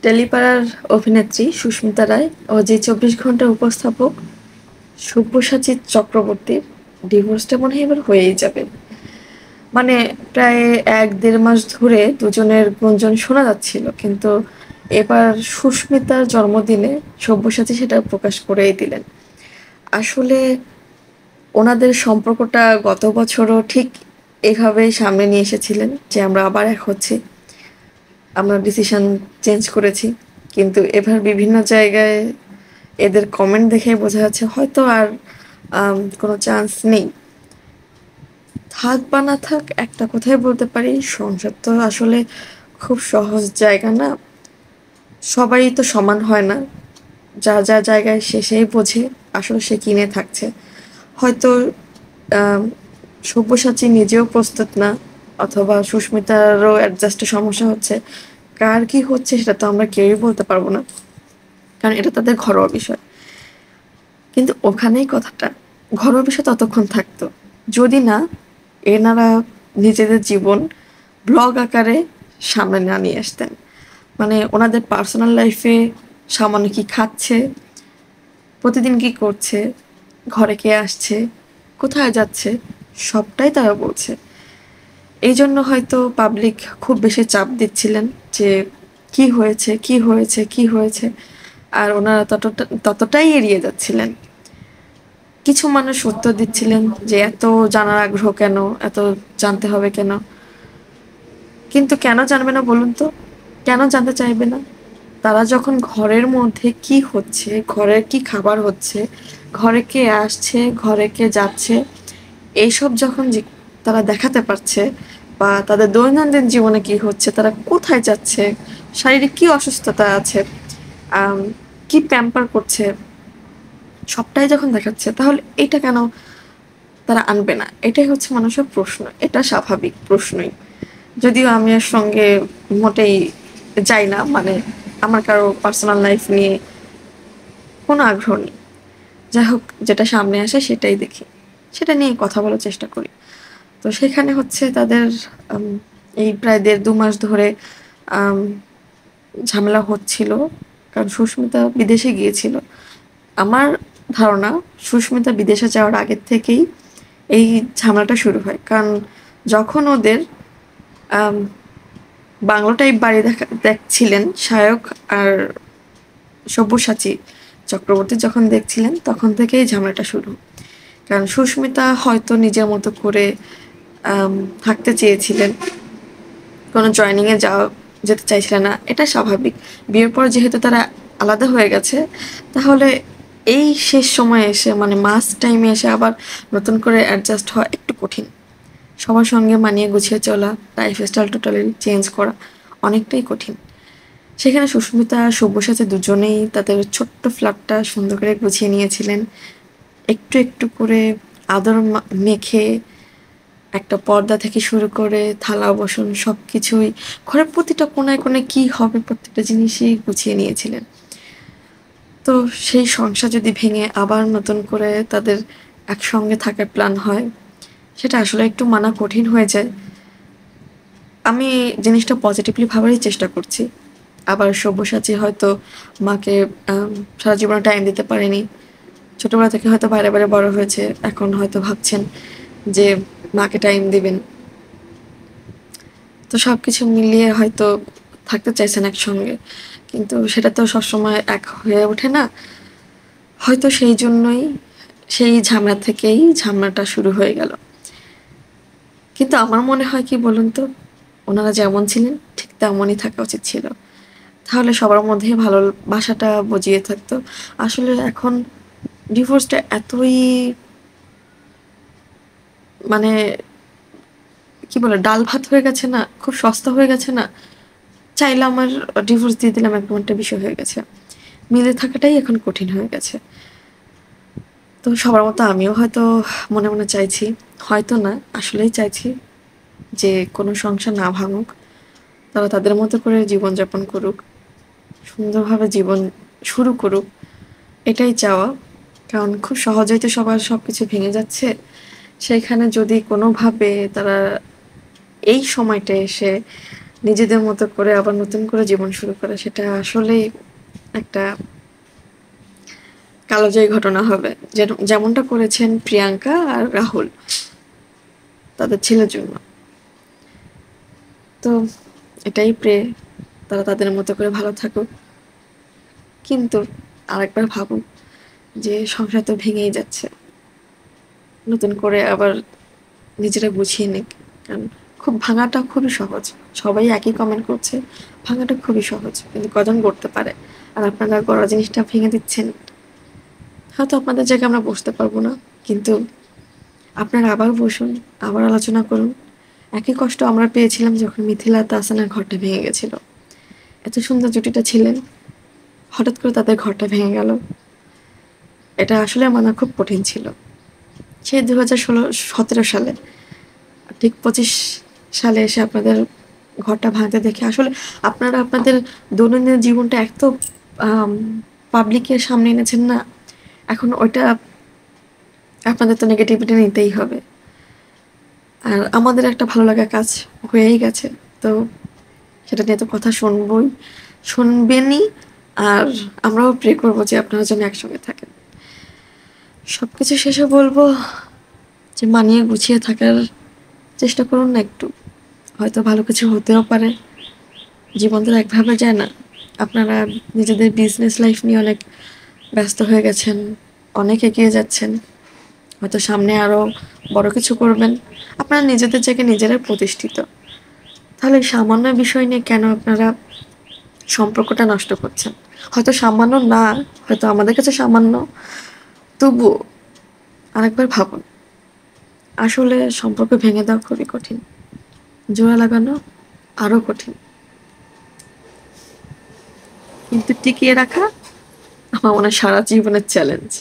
টেলিপাড়ার অভিনেত্রী সুস্মিতা রায় ও যে ২৪ ঘন্টার উপস্থাপক সব্যসাচী চক্রবর্তীর ডিভোর্সটা মনে হয় এবার হয়েই যাবে। মানে প্রায় ১-১.৫ মাস ধরে দুজনের গুঞ্জন শোনা যাচ্ছিল, কিন্তু এবার সুস্মিতার জন্মদিনে সব্যসাচী সেটা প্রকাশ করেই দিলেন। আসলে ওনাদের সম্পর্কটা গত বছরও ঠিক এভাবেই সামনে নিয়ে এসেছিলেন যে আমরা আবার এক হচ্ছি, আমরা ডিসিশন চেঞ্জ করেছি। কিন্তু এবার বিভিন্ন জায়গায় এদের কমেন্ট দেখে বোঝা যাচ্ছে হয়তো আর কোনো চান্স নেই। থাক বা না থাক, একটা কথাই বলতে পারি, সংসার তো আসলে খুব সহজ জায়গা না। সবাই তো সমান হয় না। যা যা জায়গায় সে সেই বোঝে আসলে সে কিনে থাকছে। হয়তো আম, সব্যসাচী নিজেও প্রস্তুত না, অথবা সুস্মিতারও অ্যাডজাস্টে সমস্যা হচ্ছে। কার কি হচ্ছে সেটা তো আমরা কেউই বলতে পারবো না, কারণ এটা তাদের ঘরোয়া বিষয়। কিন্তু ওখানেই কথাটা, ঘরোয়া বিষয় ততক্ষণ থাকতো যদি না এনারা নিজেদের জীবন ব্লগ আকারে সামনে না নিয়ে আসতেন। মানে ওনাদের পার্সোনাল লাইফে সামান্য কি খাচ্ছে, প্রতিদিন কি করছে, ঘরে কে আসছে, কোথায় যাচ্ছে, সবটাই তারা বলছে। এই জন্য হয়তো পাবলিক খুব বেশি চাপ দিচ্ছিলেন যে কি হয়েছে, কি হয়েছে, কি হয়েছে, আর ওনারা ততটাই এড়িয়ে যাচ্ছিলেন। কিছু মানুষ উত্তর দিচ্ছিলেন যে এত জানার আগ্রহ কেন, এত জানতে হবে কেন। কিন্তু কেন জানবে না বলুন তো? কেন জানতে চাইবে না? তারা যখন ঘরের মধ্যে কি হচ্ছে, ঘরের কি খাবার হচ্ছে, ঘরে কে আসছে, ঘরে কে যাচ্ছে, এইসব যখন তারা দেখাতে পারছে, বা তাদের দৈনন্দিন জীবনে কি হচ্ছে, তারা কোথায় যাচ্ছে, শারীরিক কি অসুস্থতা আছে, আম, কি প্যাম্পার করছে, সবটাই যখন দেখাচ্ছে, তাহলে এটা কেন তারা আনবে না? এটাই হচ্ছে মানুষের প্রশ্ন। এটা স্বাভাবিক প্রশ্নই। যদিও আমি এর সঙ্গে মোটেই যাই না, মানে আমার কারো পার্সোনাল লাইফ নিয়ে কোনো আগ্রহ নেই। যাই হোক, যেটা সামনে আসে সেটাই দেখি, সেটা নিয়ে কথা বলার চেষ্টা করি। তো সেখানে হচ্ছে তাদের আম, এই প্রায় ১.৫-২ মাস ধরে আম, ঝামেলা হচ্ছিল, কারণ সুস্মিতা বিদেশে গিয়েছিল। আমার ধারণা সুস্মিতা বিদেশে যাওয়ার আগের থেকেই এই ঝামেলাটা শুরু হয়, কারণ যখন ওদের আম, বাংলো টাইপ বাড়ি দেখছিলেন সায়ক আর সব্যসাচী চক্রবর্তী যখন দেখছিলেন, তখন থেকেই ঝামেলাটা শুরু। কারণ সুস্মিতা হয়তো নিজের মতো করে আম, থাকতে চেয়েছিলেন, কোনো জয়েনিংয়ে যেতে চাইছিলেন না, এটা স্বাভাবিক। বিয়ের পর যেহেতু তারা আলাদা হয়ে গেছে, তাহলে এই শেষ সময়ে এসে, মানে মাস টাইমে এসে আবার নতুন করে অ্যাডজাস্ট হওয়া একটু কঠিন। সবার সঙ্গে মানিয়ে গুছিয়ে চলা, লাইফস্টাইল টোটালি চেঞ্জ করা অনেকটাই কঠিন। সেখানে সুস্মিতা আর সব্যসাচী দুজনেই তাদের ছোট্ট ফ্ল্যাটটা সুন্দর করে গুছিয়ে নিয়েছিলেন। একটু একটু করে আদর মেখে একটা পর্দা থেকে শুরু করে থালা বাসন সব কিছুই, ঘরের প্রতিটা কোনায় কোনায় কী হবে প্রত্যেকটা জিনিসই গুছিয়ে নিয়েছিলেন। তো সেই সংসার যদি ভেঙে আবার নতুন করে তাদের একসঙ্গে থাকার প্ল্যান হয়, সেটা আসলে একটু মানা কঠিন হয়ে যায়। আমি জিনিসটা পজিটিভলি ভাবারই চেষ্টা করছি। আবার সব্যসাচী হয়তো মাকে সারা জীবনে টাইম দিতে পারেনি। ছোটবেলা থেকে হয়তো বাইরে বাইরে বড় হয়েছে, এখন হয়তো ভাবছেন যে মাকে টাইম দিবেন। তো সবকিছু মিলিয়ে হয়তো থাকতে চাইছেন একসঙ্গে, কিন্তু সেটা তো সবসময় এক হয়ে ওঠে না। হয়তো সেই জন্যই সেই ঝামেলা থেকেই ঝামেলাটা শুরু হয়ে গেল। কিন্তু আমার মনে হয় কি বলুন তো, ওনারা যেমন ছিলেন ঠিক তেমনই থাকা উচিত ছিল। তাহলে সবার মধ্যে ভালোবাসাটা বজিয়ে থাকতো। আসলে এখন ডিভোর্সটা এতই, মানে কি বলে, ডাল ভাত হয়ে গেছে না, খুব সস্তা হয়ে গেছে না। চাইলাম আর ডিভোর্স দিয়ে দিলাম, এরকম একটা বিষয় হয়ে গেছে। মিলে থাকাটাই এখন কঠিন হয়ে গেছে। তো সবার মতো আমিও হয়তো মনে মনে চাইছি, হয়তো না আসলেই চাইছি, যে কোনো সংসার না ভাঙুক, তারা তাদের মতো করে জীবনযাপন করুক, সুন্দরভাবে জীবন শুরু করুক, এটাই চাওয়া। কারণ খুব সহজেই তো সবার সব কিছু ভেঙে যাচ্ছে। সেখানে যদি কোনোভাবে তারা এই সময়টা এসে নিজেদের মতো করে আবার নতুন করে জীবন শুরু করা, সেটা আসলেই একটা কালোজয়ী ঘটনা হবে, যেমনটা করেছেন প্রিয়াঙ্কা আর রাহুল তাদের ছেলের জন্য। তো এটাই প্রে, তারা তাদের মতো করে ভালো থাকুক। কিন্তু আরেকবার ভাবুন যে সংসার তো ভেঙেই যাচ্ছে, নতুন করে আবার নিজেরা গুছিয়ে নিক। কারণ ভাঙাটা খুবই সহজ, সবাই একই কমেন্ট করছে, ভাঙাটা খুবই সহজ, কিন্তু কজন করতে পারে? আর আপনারা গড়া জিনিসটা ভেঙে দিচ্ছেন। হয়তো আপনাদের জায়গায় আমরা বসতে পারবো না, কিন্তু আপনারা আবার বসুন, আবার আলোচনা করুন। একই কষ্ট আমরা পেয়েছিলাম যখন মিথিলা তাহসানের ঘরটা ভেঙে গেছিল। এত সুন্দর জুটিটা ছিলেন, হঠাৎ করে তাদের ঘরটা ভেঙে গেল। এটা আসলে মানা খুব কঠিন ছিল। সেই 2017 সালে, ঠিক 25 সালে এসে আপনাদের ঘরটা ভাঙতে দেখে আসলে আপনারা আপনাদের দৈনন্দিন জীবনটা এত পাবলিকের সামনে এনেছেন না, এখন ওইটা আপনাদের তো নেগেটিভিটি নিতেই হবে। আর আমাদের একটা ভালো লাগা কাজ হয়েই গেছে, তো সেটা নিয়ে তো কথা শুনবেনই। আর আমরাও প্রে করবো যে আপনারা যেন একসঙ্গে থাকেন। সবকিছু শেষে বলবো যে মানিয়ে গুছিয়ে থাকার চেষ্টা করুন না একটু, হয়তো ভালো কিছু হতেও পারে। জীবন তো একভাবে যায় না। আপনারা নিজেদের বিজনেস লাইফ নিয়ে অনেক ব্যস্ত হয়ে গেছেন, অনেক এগিয়ে যাচ্ছেন, হয়তো সামনে আরো বড় কিছু করবেন। আপনারা নিজেদের জায়গায় নিজেরাই প্রতিষ্ঠিত, তাহলে সামান্য বিষয় নিয়ে কেন আপনারা সম্পর্কটা নষ্ট করছেন? হয়তো সামান্য না, হয়তো আমাদের কাছে সামান্য, তবুও আরেকবার ভাবুন। আসলে সম্পর্ক ভেঙে দেওয়া খুবই কঠিন, জোড়া লাগানো আরো কঠিন, কিন্তু টিকিয়ে রাখা আমার মনে হয় সারা জীবনের চ্যালেঞ্জ।